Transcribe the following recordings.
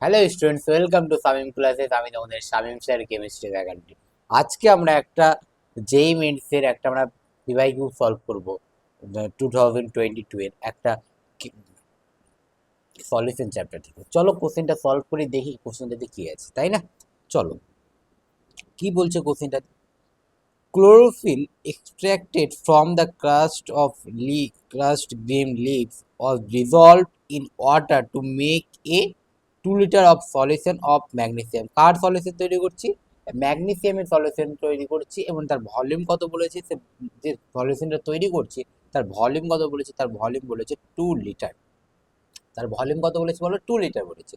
Hello students, welcome to Samim classes. আমি তোমাদের Shamim sir, chemistry faculty. আজকে আমরা একটা জেই মেন্স এর একটা আমরা পিওয়াইকিউ সলভ করব 2022 এর একটা সলিউশন চ্যাপ্টার থেকে। চলো কোশ্চেনটা সলভ করে দেখি কোশ্চেনটাতে কি আছে, তাই না? চলো, কি বলছে কোশ্চেনটা? Chlorophyll extracted from the crushed green leaves was dissolved in water to make a 2 liter of solution of magnesium. Car solution তৈরি করছি? ম্যাগনেসিয়ামের সলিউশন তৈরি করছি, এবং তার ভলিউম কত বলেছে? সে যে সলিউশনটা তৈরি করছি তার ভলিউম কত বলেছে? তার ভলিউম বলেছে 2 লিটার। তার ভলিউম কত বলেছে বলো? 2 লিটার বলেছে।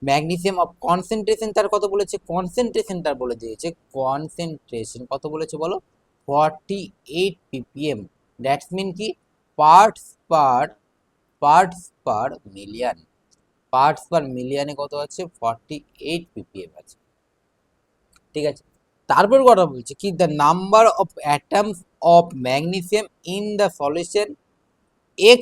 ম্যাগনেসিয়াম অফ কনসেন্ট্রেশন তার কত বলেছে? কনসেন্ট্রেশন তার বলে দিয়েছে, কনসেন্ট্রেশন কত বলেছে বলো? 48 ppm। দ্যাটস মিন কি? Parts per million. Parts per মিলিয়নে কত আছে? 48 ppm আছে। ঠিক আছে, তারপর কথা বলছে কি? The number of atoms of magnesium in the solution x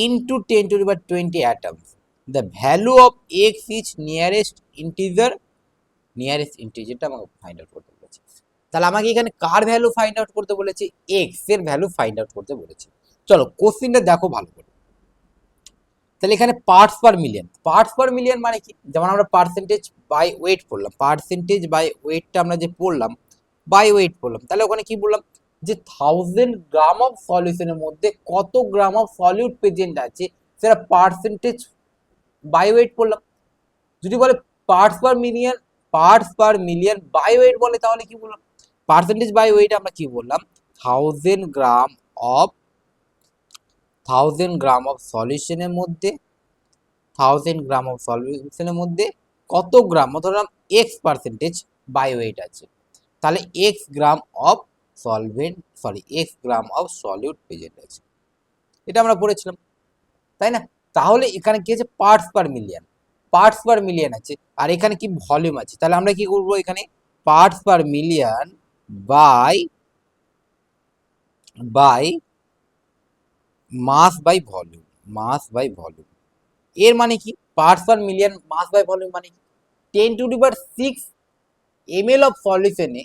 into 10 to the power 20 atoms. The value of x is nearest integer টা আমাকে ফাইন্ড আউট করতে বলেছে। তাহলে আমাকে এখানে কার ভ্যালু ফাইন্ড আউট করতে বলেছে? x এর ভ্যালু ফাইন্ড আউট করতে বলেছে। চলো কোশ্চেনটা দেখো ভালো করে। তাহলে এখানে পার্টস পার মিলিয়ন মানে কি? যেমন আমরা পার্সেন্টেজ বাই ওয়েট পড়লাম, পার্সেন্টেজ বাই ওয়েটটা আমরা যে পড়লাম, বাই ওয়েট পড়লাম, তাহলে ওখানে কি বললাম যে 1000 গ্রাম অফ সলিউশনের মধ্যে কত গ্রাম অফ সলিউট প্রেজেন্ট আছে সেটা পার্সেন্টেজ বাই ওয়েট পড়লাম। যদি বলে parts per million by weight বলে, তাহলে কি বললাম? পার্সেন্টেজ বাই ওয়েট আমরা কি বললাম? 1000 গ্রাম অফ সলিউশনের মধ্যে 1000 গ্রাম অফ সলিউশনের মধ্যে কত গ্রাম, ধরলাম এক্স পার্সেন্টেজ বাই ওয়েট আছে, তাহলে x gram of solute present আছে। এটা আমরা পড়েছিলাম, তাই না? তাহলে এখানে কি আছে? পার্টস পার মিলিয়ন আছে, আর এখানে কি? ভলিউম আছে। তাহলে আমরা কি করব? এখানে parts per million by by mass by volume. এর মানে কি? Parts per million mass by volume মানে কি? 10⁶ ml অফ সলিউশনে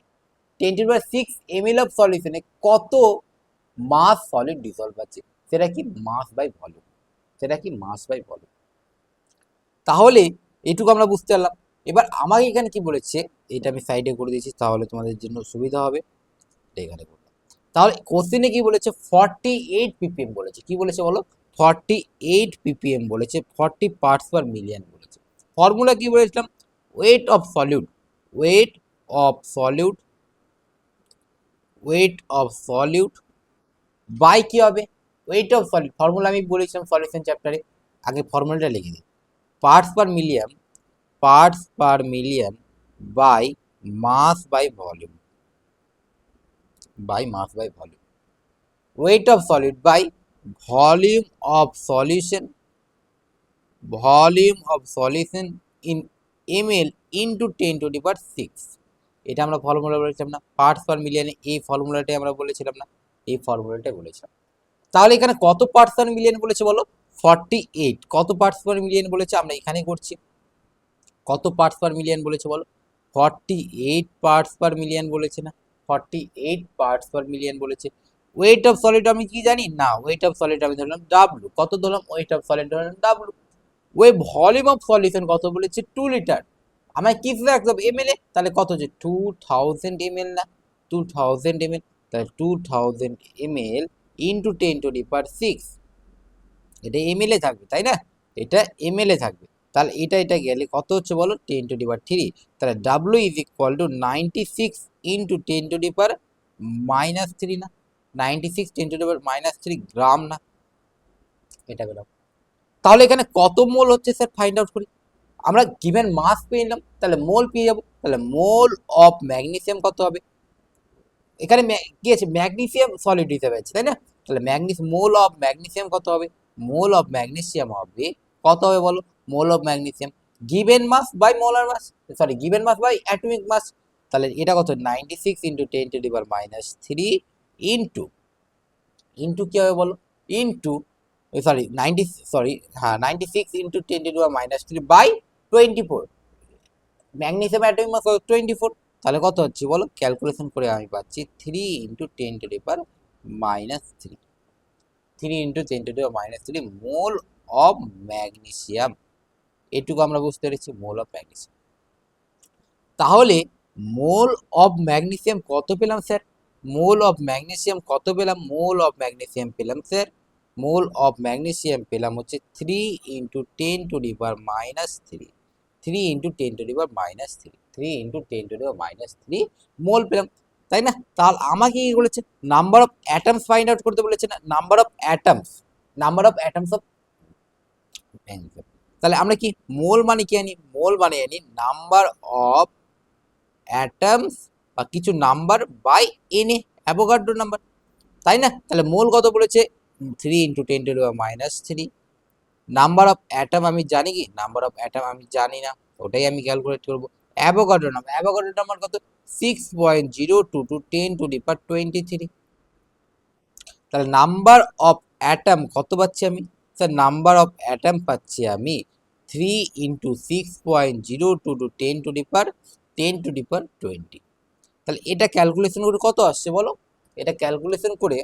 10⁶ ml অফ সলিউশনে কত মাস সলিড ডিসলভ আছে, সেটা কি? Mass by volume. তাহলে এটুকু আমরা বুঝতে পারলাম। এবার আমাকে এখানে কি বলেছে, এটা আমি সাইডে করে দিয়েছি তাহলে তোমাদের জন্য সুবিধা হবে। এখানে করলাম। তাহলে কোশ্চেনে কি বলেছে? 48 ppm বলেছে। কি বলেছে বলো? 48 ppm বলেছে, 40 পার্টস পার মিলিয়ন বলেছে। ফর্মুলা কি বলেছিলাম? Weight of solute weight of solute weight of solute by কি হবে? Weight of solid. ফর্মুলা আমি বলেছিলাম সলিউশন চ্যাপ্টারে, আগে ফর্মুলাটা লিখে দিই। Parts per million by mass by volume. weight of solid by volume of solution in ml into 10 to the power 6। এটা আমরা ফর্মুলা বলেছিলাম না? পার্টস পার মিলিয়নে এই ফর্মুলাটাই আমরা বলেছিলাম না? এই ফর্মুলাটাই বলেছিলাম। তাহলে এখানে কত পার্টস পার মিলিয়ন বলেছে বলো? 48। কত পার্টস পার মিলিয়ন বলেছে আমরা এখানেই করছি। কত পার্টস পার মিলিয়ন বলেছে বলো? 48 পার্টস পার মিলিয়ন বলেছে না? 48 পার্টস পার মিলিয়ন বলেছে। ওয়েট অফ সলিড আমি কি জানি না? ওয়েট অফ সলিড আমি ধরলাম ডাব্লু। কত ধরলাম? ওয়েট অফ সলিড ধরলাম ডাব্লু। ওই ভলিউম অফ সলিউশন কত বলেছে? 2 লিটার। আমায় কি রাখতে হবে? এম এল এ। তাহলে কত হচ্ছে? 2000 ml না? 2000 ml। তাহলে 2000 ml ইন্টু 10 টু দি পাওয়ার 6। এটা এমএল এ থাকবে, তাই না? এটা এমএল এ থাকবে। তাহলে এটা গেলে কত হচ্ছে বলো? 10 টু দি পাওয়ার 3। তাহলে W is equal to 96 into 10 to the power -3 না? 96 10 টু দি পাওয়ার -3 গ্রাম না? এটা পেলাম। তাহলে এখানে কত মোল হচ্ছে স্যার ফাইন্ড আউট করি। আমরা গিভেন মাস পেয়ে নিলাম, তাহলে মোল পেয়ে যাবো। তাহলে মোল অফ ম্যাগনেসিয়াম কত হবে? এখানে কি আছে? ম্যাগনেসিয়াম সলিড হিসেবে আছে, তাই না? তাহলে মোল অফ ম্যাগনেসিয়াম কত হবে? মোল অফ ম্যাগনেসিয়াম হবে কত হবে বলো? Mole of magnesium given mass by molar mass, sorry given mass by atomic mass. তাহলে এটা কত? 96 into 10 to the power -3 into into কি হবে বলো? Into sorry 96 into 10 to the power -3 by 24, magnesium atomic mass কত 24, তাহলে কত হচ্ছে বলো, ক্যালকুলেশন করে আমি পাচ্ছি 3 × 10⁻³ 3 × 10⁻³ মোল অফ ম্যাগনেসিয়াম। এটুকু আমরা বুঝতে পেরেছি, মোল অফ ম্যাগনেসিয়াম। তাহলে মোল অফ ম্যাগনেসিয়াম কত পেলাম স্যার, মোল অফ ম্যাগনেসিয়াম কত পেলাম, মোল অফ ম্যাগনেসিয়াম পেলাম স্যার, মোল অফ ম্যাগনেসিয়াম পেলাম হচ্ছে 3 × 10⁻³ 3 × 10⁻³ 3 × 10⁻³ মোল পেলাম, তাই না? তাহলে আমাকে কি বলেছে, number of atoms find out করতে বলেছে না, number of atoms, number of atoms of magnesium. তাহলে আমরা কি মোল মানে কি আনি, মোল মানে আনি নাম্বার অফ অ্যাটমস বা কিছু number by N, Avogadro number, তাই না? তাহলে মোল কত বলেছে 3 × 10⁻³ নাম্বার অফ অ্যাটম আমি জানি কি, নাম্বার অফ অ্যাটম আমি জানি না, ওটাই আমি ক্যালকুলেট করবো। অ্যাভোগাড্রো নাম্বার, অ্যাভোগাড্রো নাম্বার কত 6.02 × 10⁻23। তাহলে নাম্বার অফ অ্যাটম কত পাচ্ছি আমি স্যার, নাম্বার অফ অ্যাটম পাচ্ছি আমি 3 × 6.02 × 10⁻20। তাহলে এটা ক্যালকুলেশন করে কত আসছে বলো, এটা ক্যালকুলেশন করে,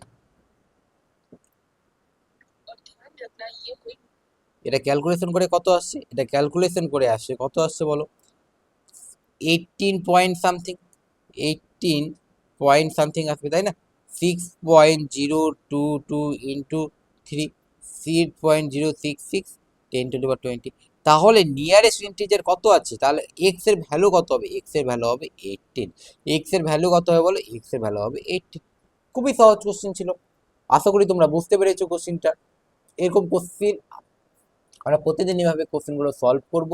এটা ক্যালকুলেশন করে কত আসছে, এটা ক্যালকুলেশন করে আসছে কত আসছে বলো, 18 পয়েন্ট সামথিং, 18 পয়েন্ট সামথিং আসবে, তাই না? 6.022 ইন্টু 3, 6.066 10⁻20। তাহলে নিয়ারেস্ট ইন্টিজার কত আছে, তাহলে এক্স এর ভ্যালু কত হবে, এক্স এর ভ্যালু হবে 18, এক্স এর ভ্যালু কত হবে বলো, এক্স এর ভ্যালু হবে 18। খুবই সহজ কোশ্চেন ছিল, আশা করি তোমরা বুঝতে পেরেছো কোশ্চেনটা। এরকম কোশ্চেন আমরা প্রতিদিন এভাবে কোশ্চেনগুলো সলভ করব।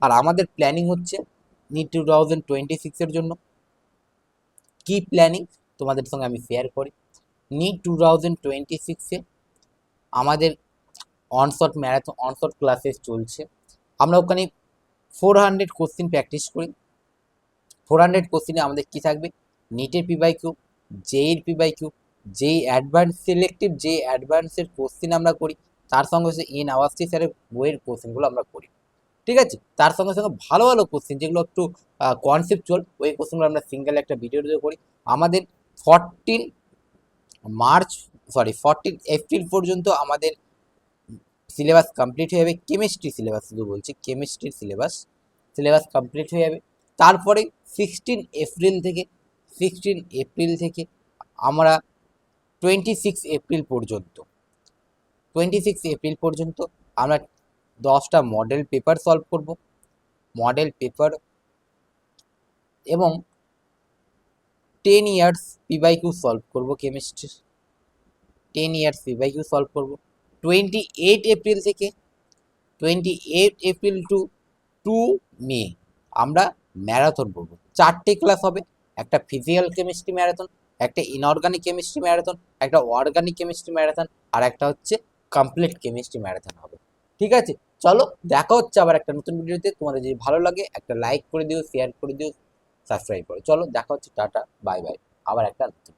আর আমাদের প্ল্যানিং হচ্ছে নিট 2026 এর জন্য। কি প্ল্যানিং তোমাদের সঙ্গে আমি শেয়ার করি, নিট 2026-এ আমাদের অনশট ম্যারাথন, অনশট ক্লাসেস চলছে। আমরা ওখানে 400 কোশ্চেন প্র্যাকটিস করি। 400 কোশ্চেনে আমাদের কি থাকবে, নিটের PYQ, জেইর PYQ, যেই অ্যাডভান্স সিলেক্টিভ, যে অ্যাডভান্সের কোশ্চেন আমরা করি, তার সঙ্গে সঙ্গে এন আওয়াজটি স্যারের বইয়ের কোশ্চেনগুলো আমরা করি, ঠিক আছে? তার সঙ্গে সঙ্গে ভালো ভালো কোশ্চেন যেগুলো একটু কনসেপচুয়াল, ওই কোশ্চেনগুলো আমরা সিঙ্গেল একটা ভিডিও করি। আমাদের 14 এপ্রিল পর্যন্ত আমাদের সিলেবাস কমপ্লিট হয়ে যাবে, কেমিস্ট্রি সিলেবাস শুধু বলছি, কেমিস্ট্রির সিলেবাস কমপ্লিট হয়ে যাবে। তারপরে 16 এপ্রিল থেকে আমরা 26 এপ্রিল পর্যন্ত আমরা 10টা মডেল পেপার সলভ করব, মডেল পেপার, এবং 10 ইয়ার্স PYQ সলভ করব কেমিস্ট্রির, 10 ইয়ার্স PYQ সলভ করব। 28 এপ্রিল টু 2 মে আমরা ম্যারাথন করব, 4টে ক্লাস হবে, একটা ফিজিক্যাল কেমিস্ট্রি ম্যারাথন, একটা ইনঅর্গানিক কেমিস্ট্রি ম্যারাথন, একটা অর্গানিক কেমিস্ট্রি ম্যারাথন, আর একটা হচ্ছে কমপ্লিট কেমিস্ট্রি ম্যারাথন হবে, ঠিক আছে? চলো দেখা হচ্ছে আবার একটা নতুন ভিডিওতে। তোমাদের যদি ভালো লাগে একটা লাইক করে দিও, শেয়ার করে দিও, সাবস্ক্রাইব করো। চলো দেখা হচ্ছে, টাটা, বাই বাই, আবার একটা নতুন